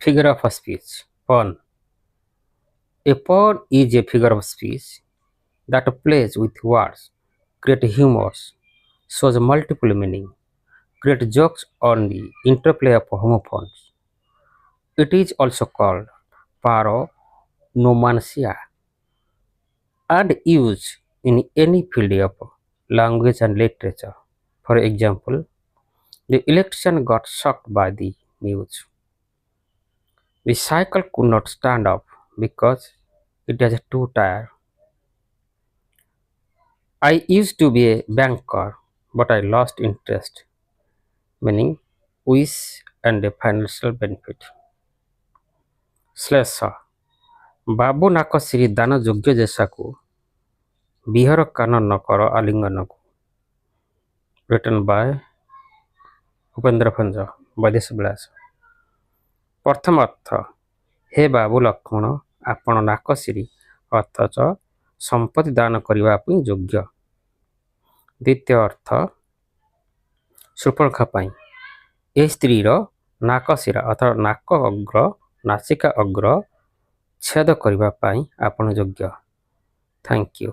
Figure of speech. Pun. A pun is a figure of speech that plays with words, create humor, shows multiple meaning, create jokes on the interplay of homophones. It is also called paronomancia and used in any field of language and literature. For example, the election got shocked by the news. The cycle could not stand up because it has two tires. I used to be a banker, but I lost interest, meaning wish and a financial benefit. ଶ୍ଳେଷ ବାବୁ ନାକ Siri ଦାନ ଯୋଗ୍ୟ ଯେସାକୁ ବିହର କାନ ନ କର ଆଲିଙ୍ଗନକୁ return ବାୟ ଉପେନ୍ଦ୍ର ଭଞ୍ଜ ବୈଦେଶ ବିଳାସ। ପ୍ରଥମ ଅର୍ଥ ହେ ବାବୁ ଲକ୍ଷ୍ମଣ ଆପଣ ନାକ ସିରି ଅଥଚ ସମ୍ପତ୍ତି ଦାନ କରିବା ପାଇଁ ଯୋଗ୍ୟ। ଦ୍ୱିତୀୟ ଅର୍ଥ ଶୃପଣଖା ପାଇଁ ଏ ସ୍ତ୍ରୀର ନାକ ଶିରା ଅର୍ଥାତ୍ ନାକ ଅଗ୍ର ନାସିକା ଅଗ୍ର ଛେଦ କରିବା ପାଇଁ ଆପଣ ଯୋଗ୍ୟ। Thank you.